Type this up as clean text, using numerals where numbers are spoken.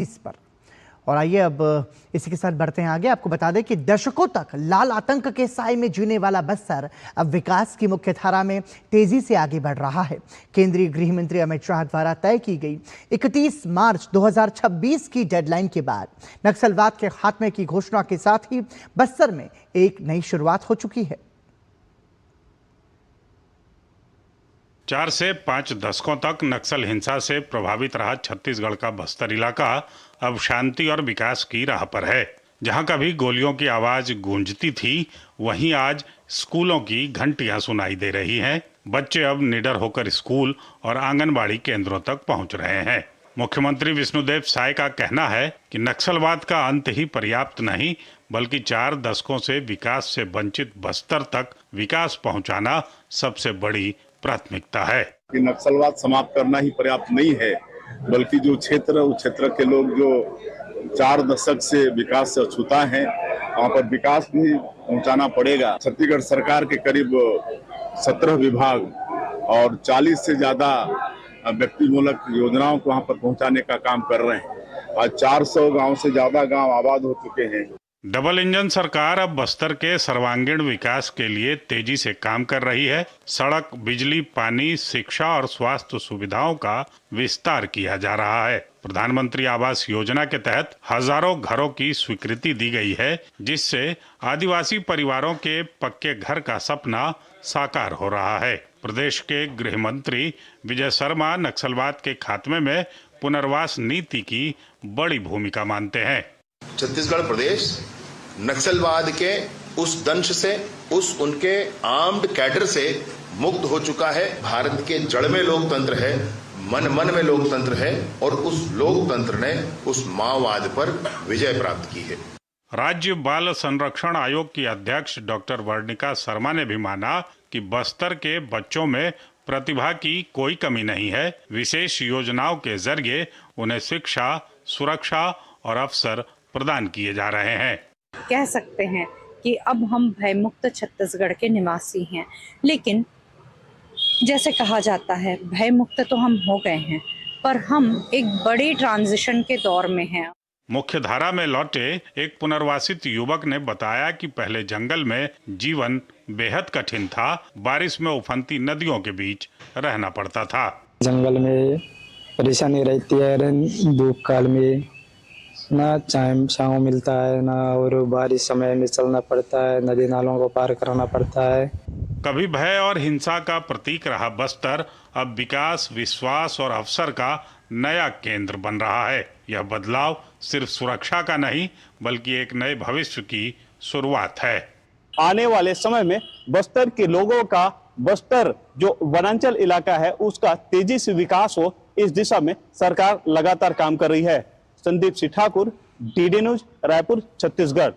इस पर। और आइए अब इसी के साथ बढ़ते हैं आगे। आपको बता दें कि दशकों तक लाल आतंक के साए में जीने वाला बस्तर अब विकास की मुख्य धारा में तेजी से आगे बढ़ रहा है। केंद्रीय गृह मंत्री अमित शाह द्वारा तय की गई 31 मार्च 2026 की डेडलाइन के बाद नक्सलवाद के खात्मे की घोषणा के साथ ही बस्तर में एक नई शुरुआत हो चुकी है। 4 से 5 दशकों तक नक्सल हिंसा से प्रभावित रहा छत्तीसगढ़ का बस्तर इलाका अब शांति और विकास की राह पर है। जहां कभी गोलियों की आवाज गूंजती थी, वहीं आज स्कूलों की घंटियां सुनाई दे रही हैं। बच्चे अब निडर होकर स्कूल और आंगनबाड़ी केंद्रों तक पहुंच रहे हैं। मुख्यमंत्री विष्णुदेव साय का कहना है कि नक्सलवाद का अंत ही पर्याप्त नहीं, बल्कि 4 दशकों से विकास से वंचित बस्तर तक विकास पहुंचाना सबसे बड़ी प्राथमिकता है। कि नक्सलवाद समाप्त करना ही पर्याप्त नहीं है, बल्कि जो क्षेत्र उस क्षेत्र के लोग जो 4 दशक से विकास से अछूता हैं, वहाँ पर विकास भी पहुंचाना पड़ेगा। छत्तीसगढ़ सरकार के करीब 17 विभाग और 40 से ज्यादा व्यक्तिमूलक योजनाओं को वहाँ पर पहुंचाने का काम कर रहे हैं। आज 400 गांव से ज्यादा गांव आबाद हो चुके हैं। डबल इंजन सरकार अब बस्तर के सर्वांगीण विकास के लिए तेजी से काम कर रही है। सड़क, बिजली, पानी, शिक्षा और स्वास्थ्य सुविधाओं का विस्तार किया जा रहा है। प्रधानमंत्री आवास योजना के तहत हजारों घरों की स्वीकृति दी गई है, जिससे आदिवासी परिवारों के पक्के घर का सपना साकार हो रहा है। प्रदेश के गृह मंत्री विजय शर्मा नक्सलवाद के खात्मे में पुनर्वास नीति की बड़ी भूमिका मानते हैं। छत्तीसगढ़ प्रदेश नक्सलवाद के उस दंश से, उस उनके आर्म्ड कैडर से मुक्त हो चुका है। भारत के जड़ में लोकतंत्र है, मन मन में लोकतंत्र है और उस लोकतंत्र ने उस माओवाद पर विजय प्राप्त की है। राज्य बाल संरक्षण आयोग की अध्यक्ष डॉक्टर वर्णिका शर्मा ने भी माना कि बस्तर के बच्चों में प्रतिभा की कोई कमी नहीं है। विशेष योजनाओं के जरिए उन्हें शिक्षा, सुरक्षा और अवसर प्रदान किए जा रहे हैं। कह सकते हैं कि अब हम भयमुक्त छत्तीसगढ़ के निवासी हैं, लेकिन जैसे कहा जाता है भयमुक्त तो हम हो गए हैं, पर हम एक बड़ी ट्रांजिशन के दौर में हैं। मुख्य धारा में लौटे एक पुनर्वासित युवक ने बताया कि पहले जंगल में जीवन बेहद कठिन था। बारिश में उफनती नदियों के बीच रहना पड़ता था। जंगल में परेशानी रहती है, धूप काल में ना छांव मिलता है, ना और बारिश समय में चलना पड़ता है, नदी नालों को पार करना पड़ता है। कभी भय और हिंसा का प्रतीक रहा बस्तर अब विकास, विश्वास और अवसर का नया केंद्र बन रहा है। यह बदलाव सिर्फ सुरक्षा का नहीं, बल्कि एक नए भविष्य की शुरुआत है। आने वाले समय में बस्तर के लोगों का, बस्तर जो वनांचल इलाका है, उसका तेजी से विकास हो, इस दिशा में सरकार लगातार काम कर रही है। Sandeep Singh Thakur, DD news, Raipur, Chhattisgarh.